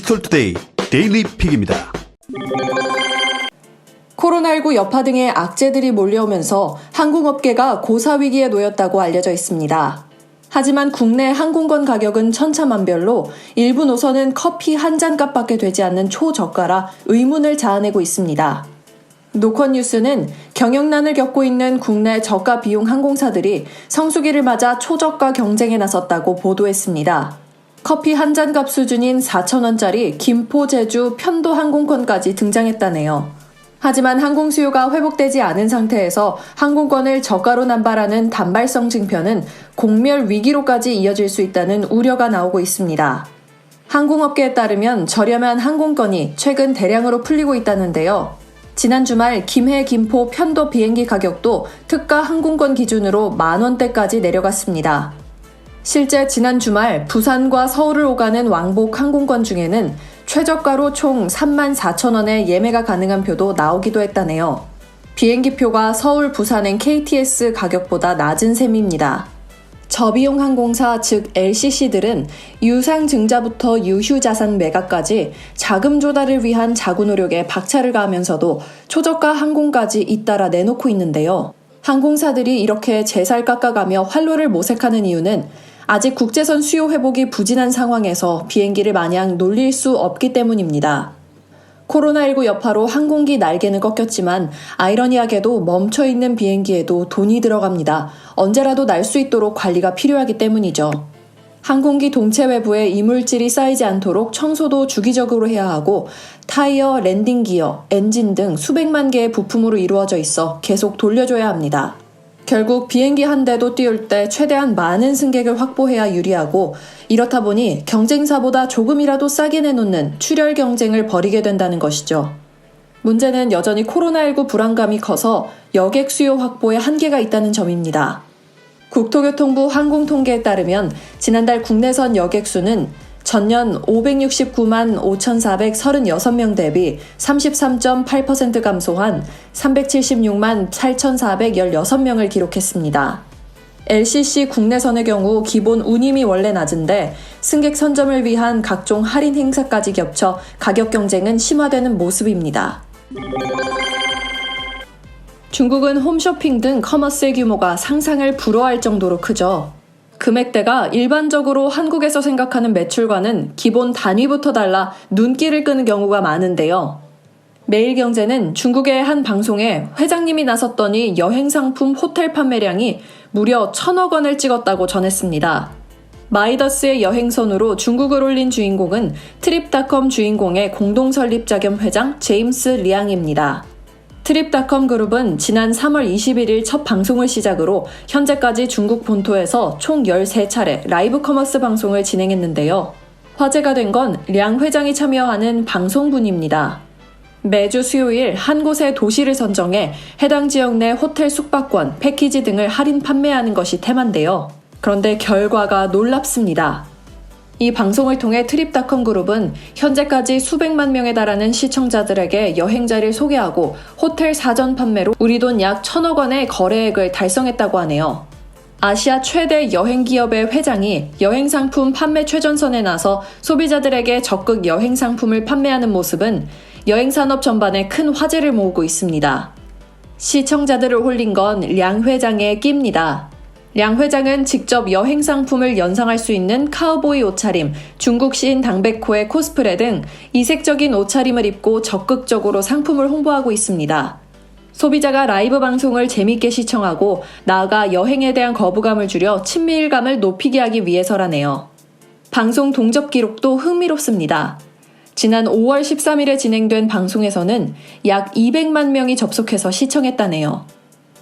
디지털투데이 데일리 픽입니다. 코로나19 여파 등의 악재들이 몰려오면서 항공업계가 고사위기에 놓였다고 알려져 있습니다. 하지만 국내 항공권 가격은 천차만별로 일부 노선은 커피 한 잔 값밖에 되지 않는 초저가라 의문을 자아내고 있습니다. 노컷뉴스는 경영난을 겪고 있는 국내 저가 비용 항공사들이 성수기를 맞아 초저가 경쟁에 나섰다고 보도했습니다. 커피 한 잔 값 수준인 4,000원짜리 김포, 제주, 편도 항공권까지 등장했다네요. 하지만 항공 수요가 회복되지 않은 상태에서 항공권을 저가로 남발하는 단발성 증표는 공멸 위기로까지 이어질 수 있다는 우려가 나오고 있습니다. 항공업계에 따르면 저렴한 항공권이 최근 대량으로 풀리고 있다는데요. 지난 주말 김해, 김포, 편도 비행기 가격도 특가 항공권 기준으로 만원대까지 내려갔습니다. 실제 지난 주말 부산과 서울을 오가는 왕복 항공권 중에는 최저가로 총 34,000원에 예매가 가능한 표도 나오기도 했다네요. 비행기표가 서울, 부산행 KTX 가격보다 낮은 셈입니다. 저비용 항공사 즉 LCC들은 유상 증자부터 유휴 자산 매각까지 자금 조달을 위한 자구 노력에 박차를 가하면서도 초저가 항공까지 잇따라 내놓고 있는데요. 항공사들이 이렇게 제살 깎아가며 활로를 모색하는 이유는 아직 국제선 수요 회복이 부진한 상황에서 비행기를 마냥 놀릴 수 없기 때문입니다. 코로나19 여파로 항공기 날개는 꺾였지만 아이러니하게도 멈춰있는 비행기에도 돈이 들어갑니다. 언제라도 날 수 있도록 관리가 필요하기 때문이죠. 항공기 동체 외부에 이물질이 쌓이지 않도록 청소도 주기적으로 해야 하고 타이어, 랜딩 기어, 엔진 등 수백만 개의 부품으로 이루어져 있어 계속 돌려줘야 합니다. 결국 비행기 한 대도 띄울 때 최대한 많은 승객을 확보해야 유리하고 이렇다 보니 경쟁사보다 조금이라도 싸게 내놓는 출혈 경쟁을 벌이게 된다는 것이죠. 문제는 여전히 코로나19 불안감이 커서 여객 수요 확보에 한계가 있다는 점입니다. 국토교통부 항공통계에 따르면 지난달 국내선 여객 수는 전년 569만 5,436명 대비 33.8% 감소한 376만 8,416명을 기록했습니다. LCC 국내선의 경우 기본 운임이 원래 낮은데 승객 선점을 위한 각종 할인 행사까지 겹쳐 가격 경쟁은 심화되는 모습입니다. 중국은 홈쇼핑 등 커머스의 규모가 상상을 불허할 정도로 크죠. 금액대가 일반적으로 한국에서 생각하는 매출과는 기본 단위부터 달라 눈길을 끄는 경우가 많은데요. 매일경제는 중국의 한 방송에 회장님이 나섰더니 여행상품 호텔 판매량이 무려 1,000억 원을 찍었다고 전했습니다. 마이더스의 여행선으로 중국을 올린 주인공은 트립닷컴 주인공의 공동 설립자 겸 회장 제임스 리앙입니다. 트립닷컴 그룹은 지난 3월 21일 첫 방송을 시작으로 현재까지 중국 본토에서 총 13차례 라이브 커머스 방송을 진행했는데요. 화제가 된 건 량 회장이 참여하는 방송분입니다. 매주 수요일 한 곳의 도시를 선정해 해당 지역 내 호텔 숙박권, 패키지 등을 할인 판매하는 것이 테마인데요. 그런데 결과가 놀랍습니다. 이 방송을 통해 트립닷컴 그룹은 현재까지 수백만 명에 달하는 시청자들에게 여행자를 소개하고 호텔 사전 판매로 우리 돈 약 1,000억 원의 거래액을 달성했다고 하네요. 아시아 최대 여행기업의 회장이 여행상품 판매 최전선에 나서 소비자들에게 적극 여행상품을 판매하는 모습은 여행산업 전반에 큰 화제를 모으고 있습니다. 시청자들을 홀린 건 량 회장의 끼입니다. 량 회장은 직접 여행 상품을 연상할 수 있는 카우보이 옷차림, 중국 시인 당백호의 코스프레 등 이색적인 옷차림을 입고 적극적으로 상품을 홍보하고 있습니다. 소비자가 라이브 방송을 재밌게 시청하고 나아가 여행에 대한 거부감을 줄여 친밀감을 높이게 하기 위해서라네요. 방송 동접 기록도 흥미롭습니다. 지난 5월 13일에 진행된 방송에서는 약 200만 명이 접속해서 시청했다네요.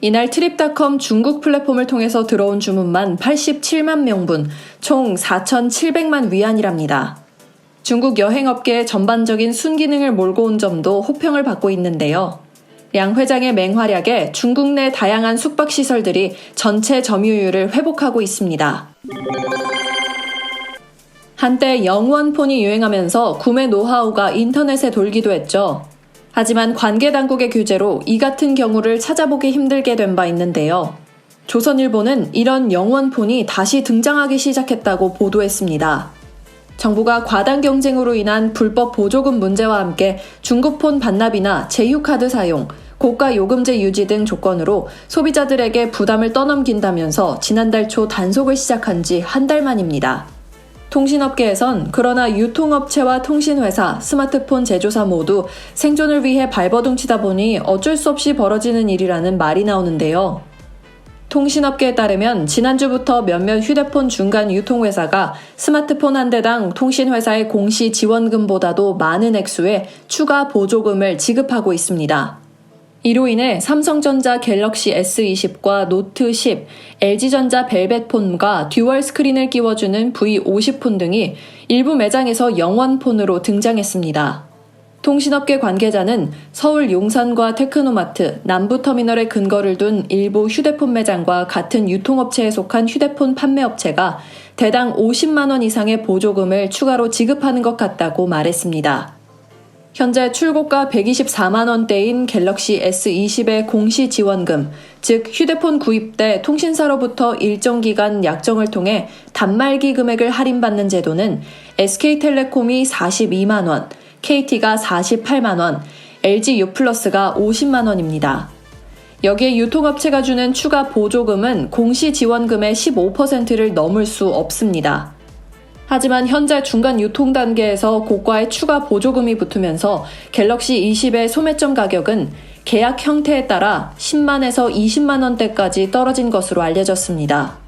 이날 트립닷컴 중국 플랫폼을 통해서 들어온 주문만 87만 명분, 총 4,700만 위안이랍니다. 중국 여행업계의 전반적인 순기능을 몰고 온 점도 호평을 받고 있는데요. 량 회장의 맹활약에 중국 내 다양한 숙박시설들이 전체 점유율을 회복하고 있습니다. 한때 영원폰이 유행하면서 구매 노하우가 인터넷에 돌기도 했죠. 하지만 관계 당국의 규제로 이 같은 경우를 찾아보기 힘들게 된 바 있는데요. 조선일보는 이런 영원폰이 다시 등장하기 시작했다고 보도했습니다. 정부가 과당 경쟁으로 인한 불법 보조금 문제와 함께 중국폰 반납이나 제휴카드 사용, 고가 요금제 유지 등 조건으로 소비자들에게 부담을 떠넘긴다면서 지난달 초 단속을 시작한 지 한 달 만입니다. 통신업계에선 그러나 유통업체와 통신회사, 스마트폰 제조사 모두 생존을 위해 발버둥치다 보니 어쩔 수 없이 벌어지는 일이라는 말이 나오는데요. 통신업계에 따르면 지난주부터 몇몇 휴대폰 중간 유통회사가 스마트폰 한 대당 통신회사의 공시 지원금보다도 많은 액수의 추가 보조금을 지급하고 있습니다. 이로 인해 삼성전자 갤럭시 S20과 노트 10, LG전자 벨벳폰과 듀얼 스크린을 끼워주는 V50폰 등이 일부 매장에서 영원폰으로 등장했습니다. 통신업계 관계자는 서울 용산과 테크노마트, 남부터미널에 근거를 둔 일부 휴대폰 매장과 같은 유통업체에 속한 휴대폰 판매업체가 대당 50만 원 이상의 보조금을 추가로 지급하는 것 같다고 말했습니다. 현재 출고가 124만 원대인 갤럭시 S20의 공시 지원금, 즉 휴대폰 구입 때 통신사로부터 일정 기간 약정을 통해 단말기 금액을 할인받는 제도는 SK텔레콤이 42만 원, KT가 48만 원, LG U+가 50만 원입니다. 여기에 유통업체가 주는 추가 보조금은 공시 지원금의 15%를 넘을 수 없습니다. 하지만 현재 중간 유통 단계에서 고가의 추가 보조금이 붙으면서 갤럭시 20의 소매점 가격은 계약 형태에 따라 10만에서 20만 원대까지 떨어진 것으로 알려졌습니다.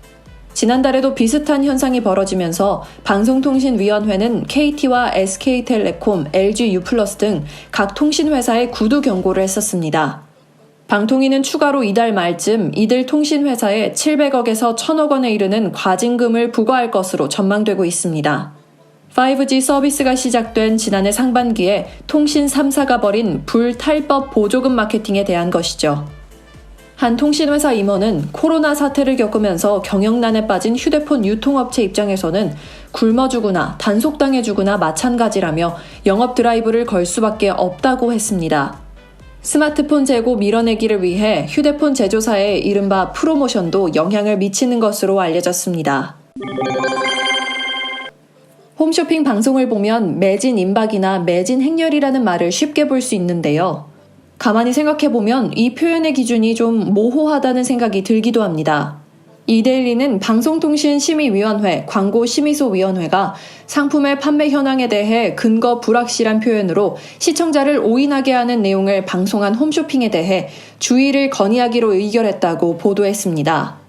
지난달에도 비슷한 현상이 벌어지면서 방송통신위원회는 KT와 SK텔레콤, LG U+ 등 각 통신회사에 구두 경고를 했었습니다. 방통위는 추가로 이달 말쯤 이들 통신회사에 700억에서 1,000억 원에 이르는 과징금을 부과할 것으로 전망되고 있습니다. 5G 서비스가 시작된 지난해 상반기에 통신 3사가 벌인 불탈법 보조금 마케팅에 대한 것이죠. 한 통신회사 임원은 코로나 사태를 겪으면서 경영난에 빠진 휴대폰 유통업체 입장에서는 굶어주거나 단속당해주거나 마찬가지라며 영업 드라이브를 걸 수밖에 없다고 했습니다. 스마트폰 재고 밀어내기를 위해 휴대폰 제조사의 이른바 프로모션도 영향을 미치는 것으로 알려졌습니다. 홈쇼핑 방송을 보면 매진 임박이나 매진 행렬이라는 말을 쉽게 볼 수 있는데요. 가만히 생각해보면 이 표현의 기준이 좀 모호하다는 생각이 들기도 합니다. 이데일리는 방송통신심의위원회, 광고심의소위원회가 상품의 판매 현황에 대해 근거 불확실한 표현으로 시청자를 오인하게 하는 내용을 방송한 홈쇼핑에 대해 주의를 건의하기로 의결했다고 보도했습니다.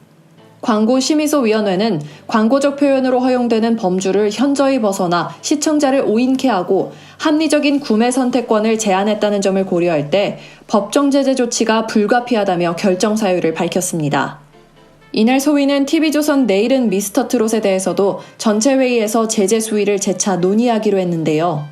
광고심의소위원회는 광고적 표현으로 허용되는 범주를 현저히 벗어나 시청자를 오인케 하고 합리적인 구매 선택권을 제한했다는 점을 고려할 때 법정 제재 조치가 불가피하다며 결정 사유를 밝혔습니다. 이날 소위는 TV조선 내일은 미스터트롯에 대해서도 전체 회의에서 제재 수위를 재차 논의하기로 했는데요.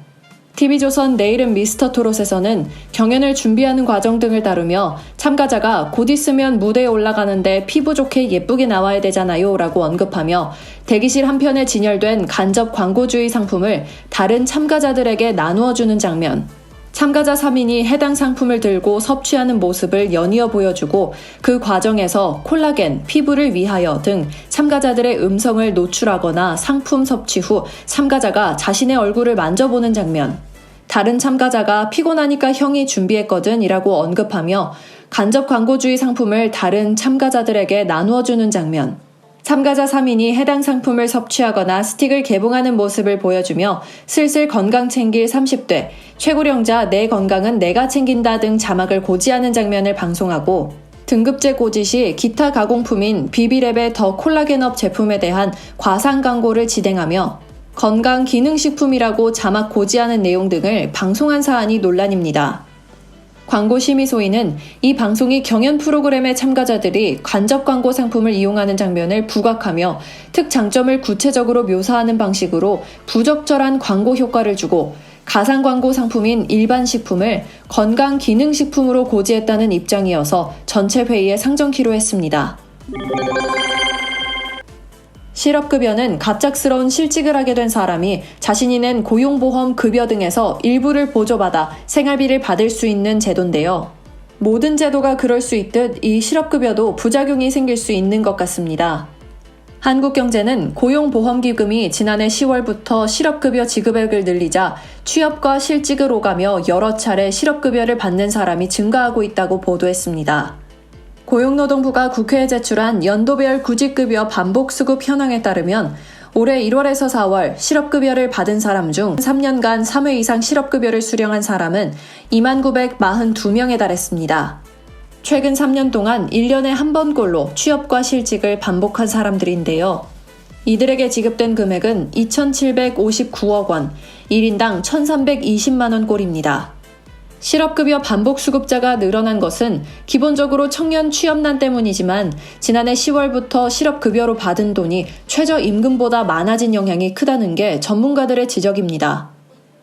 TV조선 내일은 미스터트롯에서는 경연을 준비하는 과정 등을 다루며 참가자가 곧 있으면 무대에 올라가는데 피부 좋게 예쁘게 나와야 되잖아요 라고 언급하며 대기실 한편에 진열된 간접 광고주의 상품을 다른 참가자들에게 나누어주는 장면, 참가자 3인이 해당 상품을 들고 섭취하는 모습을 연이어 보여주고 그 과정에서 콜라겐, 피부를 위하여 등 참가자들의 음성을 노출하거나 상품 섭취 후 참가자가 자신의 얼굴을 만져보는 장면, 다른 참가자가 피곤하니까 형이 준비했거든 이라고 언급하며 간접 광고주의 상품을 다른 참가자들에게 나누어주는 장면, 참가자 3인이 해당 상품을 섭취하거나 스틱을 개봉하는 모습을 보여주며 슬슬 건강 챙길 30대, 최고령자 내 건강은 내가 챙긴다 등 자막을 고지하는 장면을 방송하고 등급제 고지 시 기타 가공품인 비비랩의 더 콜라겐업 제품에 대한 과상 광고를 진행하며 건강 기능식품이라고 자막 고지하는 내용 등을 방송한 사안이 논란입니다. 광고심의소위는 이 방송이 경연 프로그램의 참가자들이 간접 광고 상품을 이용하는 장면을 부각하며 특장점을 구체적으로 묘사하는 방식으로 부적절한 광고 효과를 주고 가상 광고 상품인 일반 식품을 건강 기능식품으로 고지했다는 입장이어서 전체 회의에 상정키로 했습니다. 실업급여는 갑작스러운 실직을 하게 된 사람이 자신이 낸 고용보험 급여 등에서 일부를 보조받아 생활비를 받을 수 있는 제도인데요. 모든 제도가 그럴 수 있듯 이 실업급여도 부작용이 생길 수 있는 것 같습니다. 한국경제는 고용보험기금이 지난해 10월부터 실업급여 지급액을 늘리자 취업과 실직을 오가며 여러 차례 실업급여를 받는 사람이 증가하고 있다고 보도했습니다. 고용노동부가 국회에 제출한 연도별 구직급여 반복수급 현황에 따르면 올해 1월에서 4월 실업급여를 받은 사람 중 3년간 3회 이상 실업급여를 수령한 사람은 2942명에 달했습니다. 최근 3년 동안 1년에 한 번꼴로 취업과 실직을 반복한 사람들인데요. 이들에게 지급된 금액은 2,759억 원, 1인당 1,320만 원 꼴입니다. 실업급여 반복수급자가 늘어난 것은 기본적으로 청년 취업난 때문이지만 지난해 10월부터 실업급여로 받은 돈이 최저임금보다 많아진 영향이 크다는 게 전문가들의 지적입니다.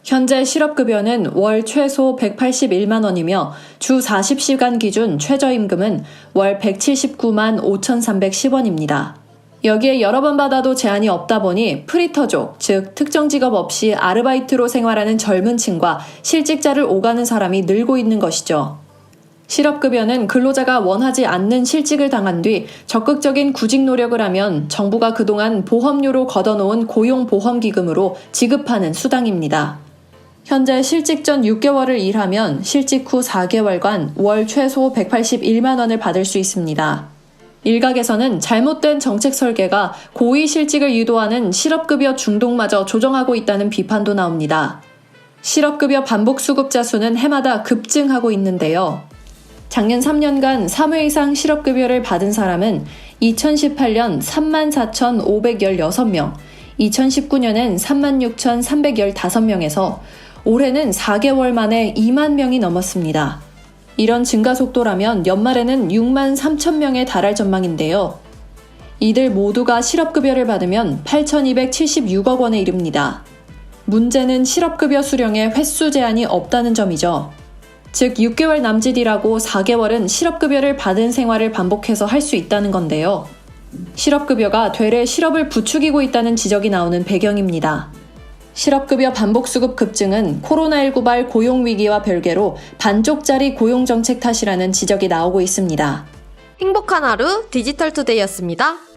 현재 실업급여는 월 최소 181만 원이며 주 40시간 기준 최저임금은 월 179만 5,310원입니다. 여기에 여러 번 받아도 제한이 없다 보니 프리터족, 즉 특정 직업 없이 아르바이트로 생활하는 젊은 층과 실직자를 오가는 사람이 늘고 있는 것이죠. 실업급여는 근로자가 원하지 않는 실직을 당한 뒤 적극적인 구직 노력을 하면 정부가 그동안 보험료로 걷어놓은 고용보험기금으로 지급하는 수당입니다. 현재 실직 전 6개월을 일하면 실직 후 4개월간 월 최소 181만 원을 받을 수 있습니다. 일각에서는 잘못된 정책 설계가 고의 실직을 유도하는 실업급여 중독마저 조정하고 있다는 비판도 나옵니다. 실업급여 반복수급자 수는 해마다 급증하고 있는데요. 작년 3년간 3회 이상 실업급여를 받은 사람은 2018년 34,516명, 2019년엔 36,315명에서 올해는 4개월 만에 2만 명이 넘었습니다. 이런 증가 속도라면 연말에는 6만 3천 명에 달할 전망인데요. 이들 모두가 실업급여를 받으면 8,276억 원에 이릅니다. 문제는 실업급여 수령에 횟수 제한이 없다는 점이죠. 즉 6개월 남짓이라고 4개월은 실업급여를 받은 생활을 반복해서 할 수 있다는 건데요. 실업급여가 되레 실업을 부추기고 있다는 지적이 나오는 배경입니다. 실업급여 반복수급 급증은 코로나19발 고용위기와 별개로 반쪽짜리 고용정책 탓이라는 지적이 나오고 있습니다. 행복한 하루 디지털투데이였습니다.